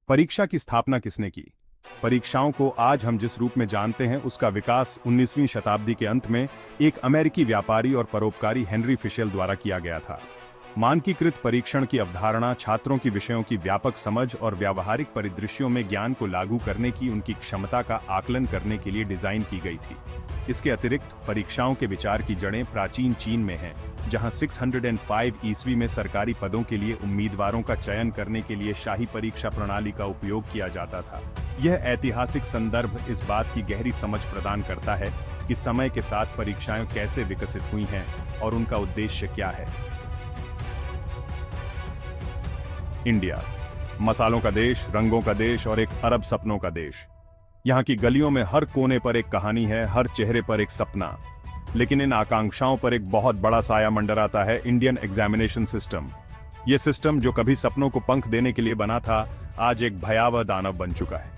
परीक्षा की स्थापना किसने की? परीक्षाओं को आज हम जिस रूप में जानते हैं उसका विकास 19वीं शताब्दी के अंत में एक अमेरिकी व्यापारी और परोपकारी हेनरी फिशेल द्वारा किया गया था। मानकीकृत परीक्षण की अवधारणा छात्रों की विषयों की व्यापक समझ और व्यावहारिक परिदृश्यों में ज्ञान को लागू करने की उनकी क्षमता का आकलन करने के लिए डिजाइन की गई थी। इसके अतिरिक्त परीक्षाओं के विचार की जड़ें प्राचीन चीन में हैं, जहां 605 ईस्वी में सरकारी पदों के लिए उम्मीदवारों का चयन करने के लिए शाही परीक्षा प्रणाली का उपयोग किया जाता था। यह ऐतिहासिक संदर्भ इस बात की गहरी समझ प्रदान करता है कि समय के साथ परीक्षाएं कैसे विकसित हुई हैं और उनका उद्देश्य क्या है। इंडिया, मसालों का देश, रंगों का देश और एक अरब सपनों का देश। यहाँ की गलियों में हर कोने पर एक कहानी है, हर चेहरे पर एक सपना। लेकिन इन आकांक्षाओं पर एक बहुत बड़ा साया मंडराता है इंडियन एग्जामिनेशन सिस्टम। ये सिस्टम जो कभी सपनों को पंख देने के लिए बना था, आज एक भयावह दानव बन चुका है।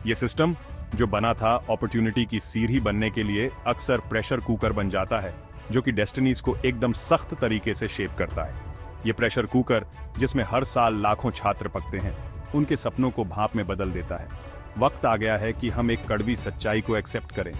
ये सिस्टम जो बना था अपॉर्चुनिटी की सीढ़ी बनने के लिए, अक्सर प्रेशर कुकर बन जाता है, जो कि डेस्टिनीज को एकदम सख्त तरीके से शेप करता है। ये प्रेशर कुकर, जिसमें हर साल लाखों छात्र पकते हैं, उनके सपनों को भाप में बदल देता है। वक्त आ गया है कि हम एक कड़वी सच्चाई को एक्सेप्ट करें।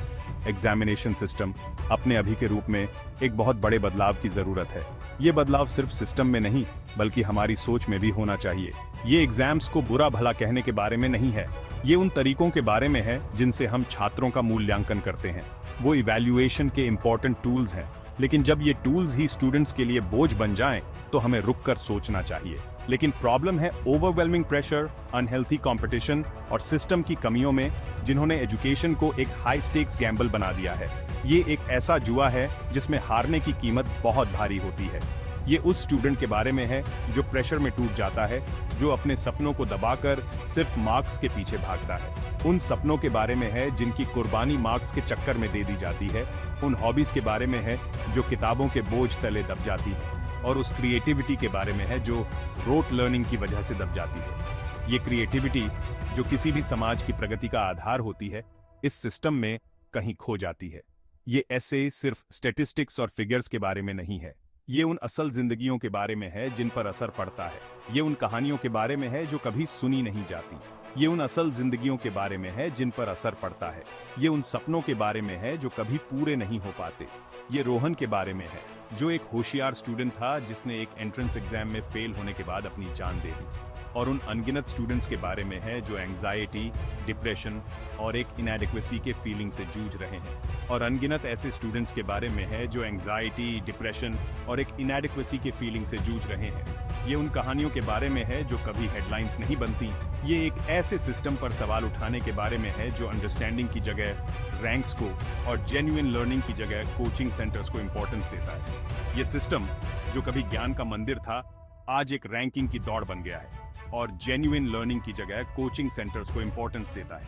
एग्जामिनेशन सिस्टम अपने अभी के रूप में एक बहुत बड़े बदलाव की जरूरत है। ये बदलाव सिर्फ सिस्टम में नहीं, बल्कि हमारी सोच में भी होना चाहिए। ये एग्जाम्स को बुरा भला कहने के बारे में नहीं है, ये उन तरीकों के बारे में है जिनसे हम छात्रों का मूल्यांकन करते हैं। वो इवैल्यूएशन के इंपॉर्टेंट टूल्स हैं, लेकिन जब ये टूल्स ही स्टूडेंट्स के लिए बोझ बन जाएं, तो हमें रुककर सोचना चाहिए। लेकिन प्रॉब्लम है ओवरवेलमिंग प्रेशर, अनहेल्थी कंपटीशन और सिस्टम की कमियों में, जिन्होंने एजुकेशन को एक हाई स्टेक्स गैम्बल बना दिया है। ये एक ऐसा जुआ है जिसमें हारने की कीमत बहुत भारी होती है। ये उस स्टूडेंट के बारे में है जो प्रेशर में टूट जाता है, जो अपने सपनों को दबाकर सिर्फ मार्क्स के पीछे भागता है। उन सपनों के बारे में है जिनकी कुर्बानी मार्क्स के चक्कर में दे दी जाती है। उन हॉबीज के बारे में है जो किताबों के बोझ तले दब जाती है। और उस क्रिएटिविटी के बारे में है जो रोट लर्निंग की वजह से दब जाती है। ये क्रिएटिविटी जो किसी भी समाज की प्रगति का आधार होती है, इस सिस्टम में कहीं खो जाती है। ये ऐसे सिर्फ स्टैटिस्टिक्स और फिगर्स के बारे में नहीं है, ये उन असल जिंदगियों के बारे में है जिन पर असर पड़ता है। ये उन कहानियों के बारे में है जो कभी सुनी नहीं जाती। ये उन असल जिंदगियों के बारे में है जिन पर असर पड़ता है। ये उन सपनों के बारे में है जो कभी पूरे नहीं हो पाते। ये रोहन के बारे में है, जो एक होशियार स्टूडेंट था जिसने एक एंट्रेंस एग्जाम में फेल होने के बाद अपनी जान दे दी। और उन अनगिनत स्टूडेंट्स के बारे में है जो एंग्जाइटी, डिप्रेशन और एक इनएडिक्वेसी के फीलिंग से जूझ रहे हैं। और अनगिनत ऐसे स्टूडेंट्स के बारे में है जो एंग्जाइटी, डिप्रेशन और एक इनएडिक्वेसी के फीलिंग से जूझ रहे हैं। ये उन कहानियों के बारे में है जो कभी हेडलाइंस नहीं बनती। ये एक ऐसे सिस्टम पर सवाल उठाने के बारे में है जो अंडरस्टैंडिंग की जगह रैंक्स को और जेन्युइन लर्निंग की जगह कोचिंग सेंटर्स को इंपॉर्टेंस देता है। ये सिस्टम जो कभी ज्ञान का मंदिर था, आज एक रैंकिंग की दौड़ बन गया है और जेन्युइन लर्निंग की जगह कोचिंग सेंटर्स को इंपॉर्टेंस देता है।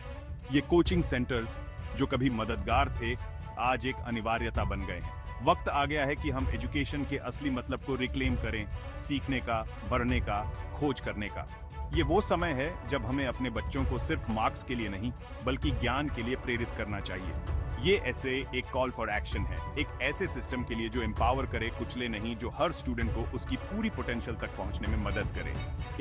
ये कोचिंग सेंटर्स जो कभी मददगार थे, आज एक अनिवार्यता बन गए हैं। वक्त आ गया है कि हम एजुकेशन के असली मतलब को रिक्लेम करें, सीखने का, बढ़ने का, खोज करने का। ये वो समय है जब हमें अपने बच्चों को सिर्फ मार्क्स के लिए नहीं, बल्कि ज्ञान के लिए प्रेरित करना चाहिए। ये ऐसे एक कॉल फॉर एक्शन है, एक ऐसे सिस्टम के लिए जो एम्पावर करे, कुचले नहीं, जो हर स्टूडेंट को उसकी पूरी पोटेंशियल तक पहुंचने में मदद करे।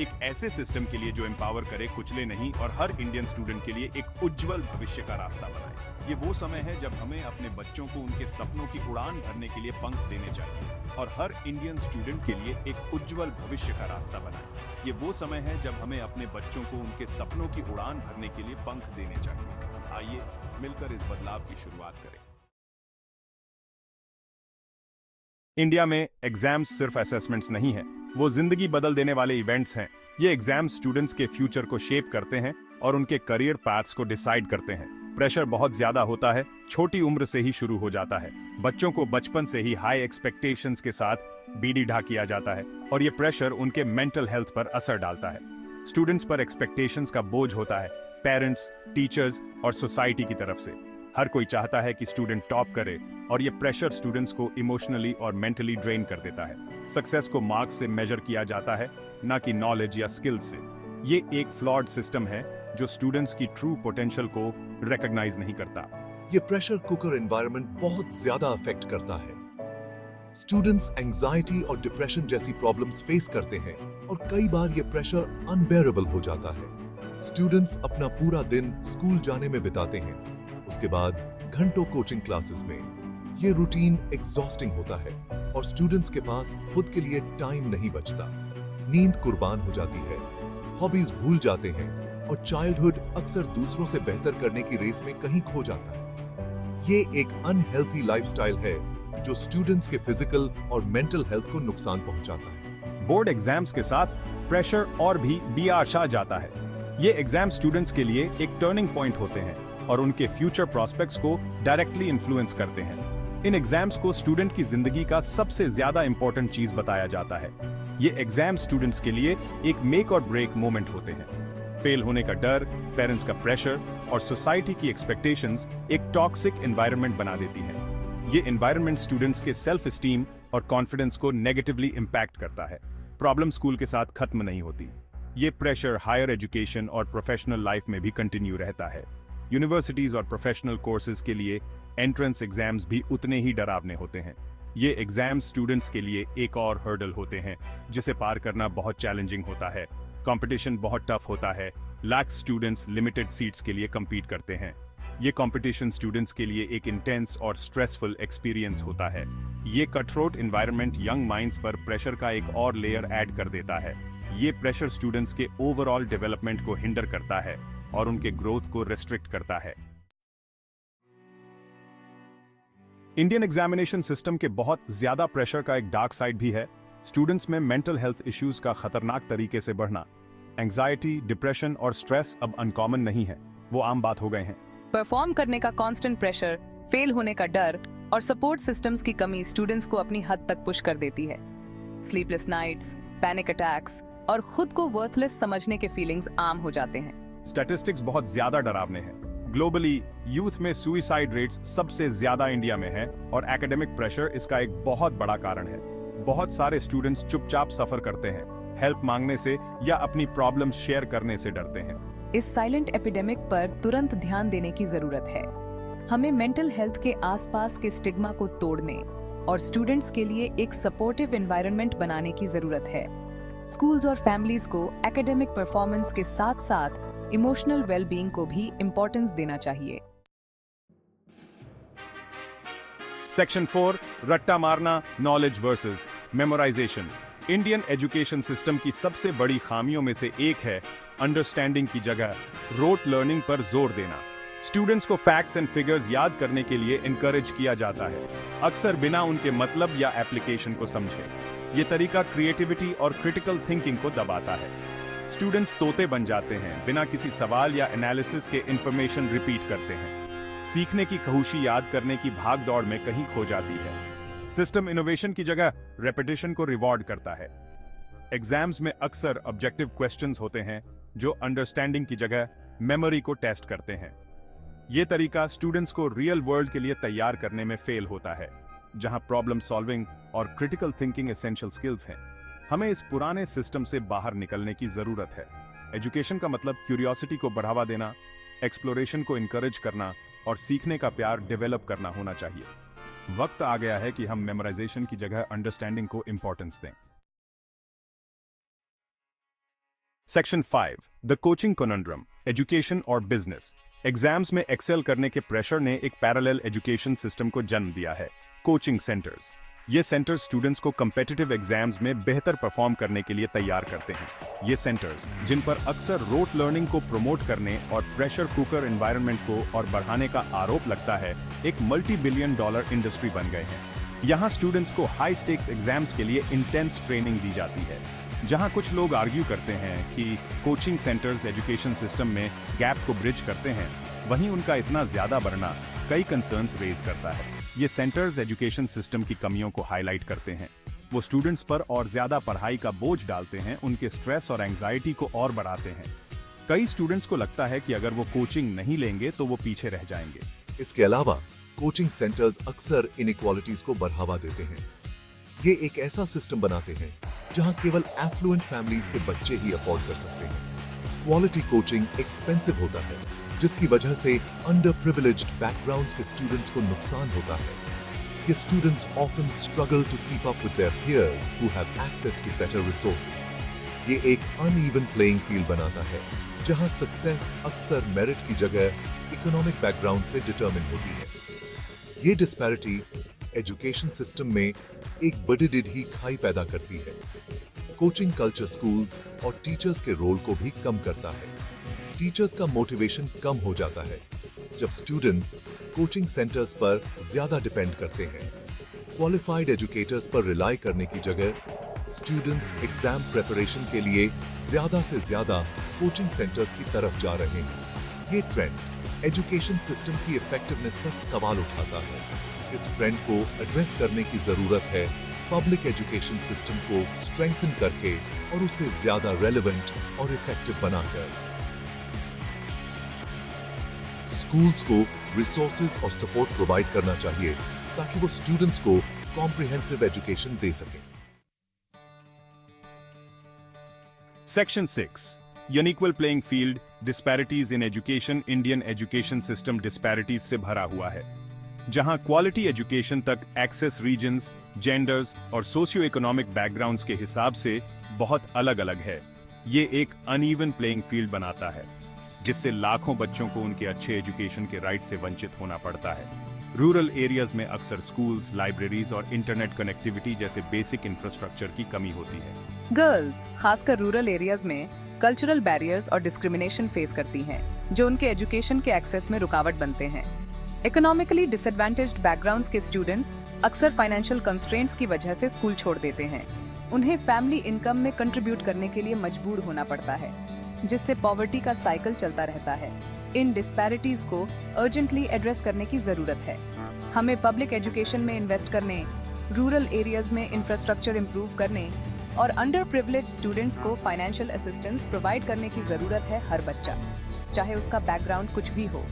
एक ऐसे सिस्टम के लिए जो एम्पावर करे, कुचले नहीं और हर इंडियन स्टूडेंट के लिए एक उज्जवल भविष्य का रास्ता बनाए। ये वो समय है जब हमें अपने बच्चों को उनके सपनों की उड़ान भरने के लिए पंख देने चाहिए और हर इंडियन स्टूडेंट के लिए एक उज्जवल भविष्य का रास्ता बनाए। ये वो समय है जब हमें अपने बच्चों को उनके सपनों की उड़ान भरने के लिए पंख देने चाहिए। आइए मिलकर इस बदलाव की शुरुआत करें। इंडिया में एग्जाम्स सिर्फ असेसमेंट्स नहीं है, वो जिंदगी बदल देने वाले इवेंट्स हैं। ये एग्जाम्स स्टूडेंट्स के फ्यूचर को शेप करते हैं और उनके करियर पाथ्स को डिसाइड करते हैं। प्रेशर बहुत ज्यादा होता है, छोटी उम्र से ही शुरू हो जाता है। बच्चों को बचपन से ही हाई एक्सपेक्टेशंस के साथ बीड़ी ढा किया जाता है और ये प्रेशर उनके मेंटल हेल्थ पर असर डालता है। स्टूडेंट्स पर एक्सपेक्टेशंस का बोझ होता है, पेरेंट्स, टीचर्स और सोसाइटी की तरफ से। हर कोई चाहता है कि स्टूडेंट टॉप करे और ये प्रेशर स्टूडेंट्स को इमोशनली और मेंटली ड्रेन कर देता है। सक्सेस को मार्क्स से मेजर किया जाता है, ना कि नॉलेज या स्किल्स से। ये एक फ्लॉड सिस्टम है जो स्टूडेंट्स की ट्रू पोटेंशियल को रिकॉग्नाइज नहीं करता। ये प्रेशर कुकर एनवायरनमेंट बहुत ज्यादा अफेक्ट करता है। स्टूडेंट्स एंजाइटी और डिप्रेशन जैसी प्रॉब्लम्स फेस करते हैं और कई बार ये प्रेशर अनबेरेबल हो जाता है। स्टूडेंट्स अपना पूरा दिन स्कूल जाने में बिताते हैं, उसके बाद घंटों कोचिंग क्लासेस में। ये रूटीन एग्जॉस्टिंग होता है और स्टूडेंट्स के पास खुद के लिए टाइम नहीं बचता। नींद कुर्बान हो जाती है, हॉबीज भूल जाते हैं और चाइल्डहुड अक्सर दूसरों से बेहतर करने की रेस में कहीं खो जाता है। ये एक अनहेल्थी लाइफस्टाइल है जो स्टूडेंट्स के फिजिकल और मेंटल हेल्थ को नुकसान पहुंचाता है। बोर्ड एग्जाम्स के साथ प्रेशर और भी बियाशा जाता है। ये एग्जाम स्टूडेंट्स के लिए एक टर्निंग पॉइंट होते हैं और उनके फ्यूचर प्रोस्पेक्ट्स को डायरेक्टली इन्फ्लुएंस करते हैं। इन एग्जाम्स को स्टूडेंट की जिंदगी का सबसे ज्यादा इंपॉर्टेंट चीज बताया जाता है। ये एग्जाम स्टूडेंट्स के लिए एक मेक और ब्रेक मोमेंट होते हैं। फेल होने का डर, पेरेंट्स का प्रेशर और सोसाइटी की एक्सपेक्टेशंस एक टॉक्सिक एनवायरनमेंट बना देती है। ये एनवायरनमेंट स्टूडेंट्स के सेल्फ एस्टीम और कॉन्फिडेंस को नेगेटिवली इंपैक्ट करता है। प्रॉब्लम स्कूल के साथ खत्म नहीं होती। ये प्रेशर हायर एजुकेशन और प्रोफेशनल लाइफ में भी कंटिन्यू रहता है। यूनिवर्सिटीज और प्रोफेशनल कोर्सेज के लिए एंट्रेंस एग्जाम्स भी उतने ही डरावने होते हैं। ये एग्जाम स्टूडेंट्स के लिए एक और हर्डल होते हैं जिसे पार करना बहुत चैलेंजिंग होता है। कंपटीशन बहुत टफ होता है। लाख स्टूडेंट्स लिमिटेड सीट्स के लिए compete करते हैं। ये कंपटीशन स्टूडेंट्स के लिए एक इंटेंस और स्ट्रेसफुल एक्सपीरियंस होता है। ये कटथ्रोट एनवायरनमेंट यंग माइंड्स पर प्रेशर का एक और लेयर ऐड कर देता है। ये प्रेशर स्टूडेंट्स के ओवरऑल डेवलपमेंट को हिंडर करता है और उनके ग्रोथ को रिस्ट्रिक्ट करता है। इंडियन एग्जामिनेशन सिस्टम के बहुत ज्यादा प्रेशर का एक डार्क साइड भी है। स्टूडेंट्स में मेंटल हेल्थ इश्यूज का खतरनाक तरीके से बढ़ना। एंजाइटी, डिप्रेशन और स्ट्रेस अब अनकॉमन नहीं है, वो आम बात हो गए हैं। परफॉर्म करने का कांस्टेंट प्रेशर, फेल होने का डर और सपोर्ट सिस्टम्स की कमी स्टूडेंट्स को अपनी हद तक पुश कर देती है। स्लीपलेस नाइट्स, पैनिक अटैक्स और खुद को वर्थलेस समझने के फीलिंग्स आम हो जाते हैं। स्टैटिस्टिक्स बहुत ज्यादा डरावने हैं। ग्लोबली यूथ में सुइसाइड रेट्स सबसे ज्यादा इंडिया में है और एकेडमिक प्रेशर इसका एक बहुत बड़ा कारण है। बहुत सारे स्टूडेंट्स चुपचाप सफर करते हैं, हेल्प मांगने से या अपनी प्रॉब्लम्स शेयर करने से डरते हैं। इस साइलेंट एपिडेमिक पर तुरंत ध्यान देने की जरूरत है। हमें मेंटल हेल्थ के आसपास के स्टिग्मा को तोड़ने और स्टूडेंट्स के लिए एक सपोर्टिव एनवायरनमेंट बनाने की जरूरत है। स्कूल्स और फैमिलीज को एकेडमिक परफॉर्मेंस के साथ साथ इमोशनल वेलबींग को भी इम्पोर्टेंस देना चाहिए। सेक्शन 4, रट्टा मारना, knowledge versus memorisation. Indian education system की सबसे बड़ी खामियों में से एक है अंडरस्टैंडिंग की जगह रोट लर्निंग पर जोर देना। स्टूडेंट्स को फैक्ट्स एंड फिगर्स याद करने के लिए इनकरेज किया जाता है, अक्सर बिना उनके मतलब या एप्लीकेशन को समझे। ये तरीका क्रिएटिविटी और क्रिटिकल थिंकिंग को दबाता है। स्टूडेंट्स तोते बन जाते हैं, बिना किसी सवाल या एनालिसिस के इंफॉर्मेशन रिपीट करते हैं। सीखने की खहुशी याद करने की भाग दौड़ में कहीं खो जाती है। सिस्टम इनोवेशन की जगह रेपिटेशन को रिवॉर्ड करता है। एग्जाम्स में अक्सर ऑब्जेक्टिव क्वेश्चंस होते हैं जो अंडरस्टैंडिंग की जगह मेमोरी को टेस्ट करते हैं। यह तरीका स्टूडेंट्स को रियल वर्ल्ड के लिए तैयार करने में फेल होता है, जहां प्रॉब्लम सॉल्विंग और क्रिटिकल थिंकिंग एसेंशियल स्किल्स हैं। हमें इस पुराने सिस्टम से बाहर निकलने की जरूरत है। एजुकेशन का मतलब क्यूरियोसिटी को बढ़ावा देना, एक्सप्लोरेशन को इनकरेज करना और सीखने का प्यार डेवलप करना होना चाहिए। वक्त आ गया है कि हम मेमोराइजेशन की जगह अंडरस्टैंडिंग को इंपॉर्टेंस दें। सेक्शन 5, द कोचिंग कॉनंड्रम, एजुकेशन और बिजनेस। एग्जाम्स में एक्सेल करने के प्रेशर ने एक पैरेलल एजुकेशन सिस्टम को जन्म दिया है, कोचिंग सेंटर्स। ये सेंटर्स स्टूडेंट्स को कम्पिटिटिव एग्जाम्स में बेहतर परफॉर्म करने के लिए तैयार करते हैं। ये सेंटर्स, जिन पर अक्सर रोट लर्निंग को प्रमोट करने और प्रेशर कुकर एनवायरनमेंट को और बढ़ाने का आरोप लगता है, एक मल्टी-बिलियन डॉलर इंडस्ट्री बन गए हैं। यहाँ स्टूडेंट्स को हाई स्टेक्स एग्जाम्स के लिए इंटेंस ट्रेनिंग दी जाती है। जहाँ कुछ लोग आर्ग्यू करते हैं कि कोचिंग सेंटर्स एजुकेशन सिस्टम में गैप को ब्रिज करते हैं, वहीं उनका इतना ज्यादा बढ़ना कई कंसर्न्स रेज करता है। ये सेंटर्स एजुकेशन सिस्टम की कमियों को हाईलाइट करते हैं। वो स्टूडेंट्स पर और ज्यादा पढ़ाई का बोझ डालते हैं, उनके स्ट्रेस और एंग्जाइटी को और बढ़ाते हैं। कई स्टूडेंट्स को लगता है कि अगर वो कोचिंग नहीं लेंगे तो वो पीछे रह जाएंगे। इसके अलावा कोचिंग सेंटर्स अक्सर इनइक्वालिटीज को बढ़ावा देते हैं। ये एक ऐसा सिस्टम बनाते हैं जहां केवल एफ्लुएंट फैमिलीज के बच्चे ही अफोर्ड कर सकते हैं। क्वालिटी कोचिंग एक्सपेंसिव होता है, जिसकी वजह से अंडर प्रिविलेज्ड बैकग्राउंड्स के स्टूडेंट्स को नुकसान होता है। ये students often struggle to keep up with their peers who have access to better resources. ये एक अनइवन प्लेइंग फील्ड बनाता है, जहां सक्सेस अक्सर मेरिट की जगह इकोनॉमिक बैकग्राउंड से डिटरमिन होती है। ये डिस्पैरिटी एजुकेशन सिस्टम में एक बड़ी ही खाई पैदा करती है। कोचिंग कल्चर स्कूल्स और टीचर्स के रोल को भी कम करता है। टीचर्स का मोटिवेशन कम हो जाता है जब स्टूडेंट्स कोचिंग सेंटर्स पर ज्यादा डिपेंड करते हैं। क्वालिफाइड एजुकेटर्स पर रिलाई करने की जगह स्टूडेंट्स एग्जाम प्रिपरेशन के लिए ज्यादा से ज्यादा कोचिंग सेंटर्स की तरफ जा रहे हैं। ये ट्रेंड एजुकेशन सिस्टम की इफेक्टिवनेस पर सवाल उठाता है। इस ट्रेंड को एड्रेस करने की जरूरत है पब्लिक एजुकेशन सिस्टम को स्ट्रेंथन करके और उसे ज्यादा रेलेवेंट और इफेक्टिव बनाकर। स्कूल्स को रिसोर्सेज और सपोर्ट प्रोवाइड करना चाहिए ताकि वो स्टूडेंट्स को कॉम्प्रिहेंसिव एजुकेशन दे सकें। Section 6 Unequal playing field disparities in education Indian education system disparities से भरा हुआ है, जहां क्वालिटी एजुकेशन तक एक्सेस रीजन्स, जेंडर्स और सोशियो इकोनॉमिक बैकग्राउंड्स के हिसाब से बहुत अलग-अलग है। ये एक अनइवन प्लेइंग फील्ड बनाता है, जिससे लाखों बच्चों को उनके अच्छे एजुकेशन के राइट से वंचित होना पड़ता है। रूरल एरियाज में अक्सर स्कूल्स, लाइब्रेरीज और इंटरनेट कनेक्टिविटी जैसे बेसिक इंफ्रास्ट्रक्चर की कमी होती है। गर्ल्स खासकर रूरल एरियाज में कल्चरल बैरियर्स और डिस्क्रिमिनेशन फेस करती हैं, जो उनके एजुकेशन के एक्सेस में रुकावट बनते हैं। इकोनॉमिकली डिसएडवांटेज्ड बैकग्राउंड्स के स्टूडेंट्स अक्सर फाइनेंशियल कंस्ट्रेंट्स की वजह से स्कूल छोड़ देते हैं। उन्हें फैमिली इनकम में कंट्रीब्यूट करने के लिए मजबूर होना पड़ता है, जिससे पॉवर्टी का साइकिल चलता रहता है। इन डिस्पैरिटीज को अर्जेंटली एड्रेस करने की जरूरत है। हमें पब्लिक एजुकेशन में इन्वेस्ट करने, रूरल एरियाज में इंफ्रास्ट्रक्चर इंप्रूव करने और अंडर प्रिविलेज स्टूडेंट्स को फाइनेंशियल असिस्टेंस प्रोवाइड करने की जरूरत है। हर बच्चा, चाहे उसका बैकग्राउंड कुछ भी हो,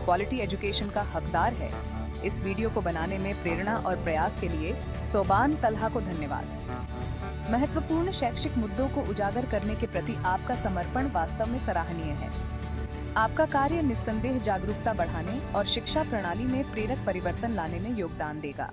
क्वालिटी एजुकेशन का हकदार है। इस वीडियो को बनाने में प्रेरणा और प्रयास के लिए सोबान तलहा को धन्यवाद। महत्वपूर्ण शैक्षिक मुद्दों को उजागर करने के प्रति आपका समर्पण वास्तव में सराहनीय है। आपका कार्य निस्संदेह जागरूकता बढ़ाने और शिक्षा प्रणाली में प्रेरक परिवर्तन लाने में योगदान देगा।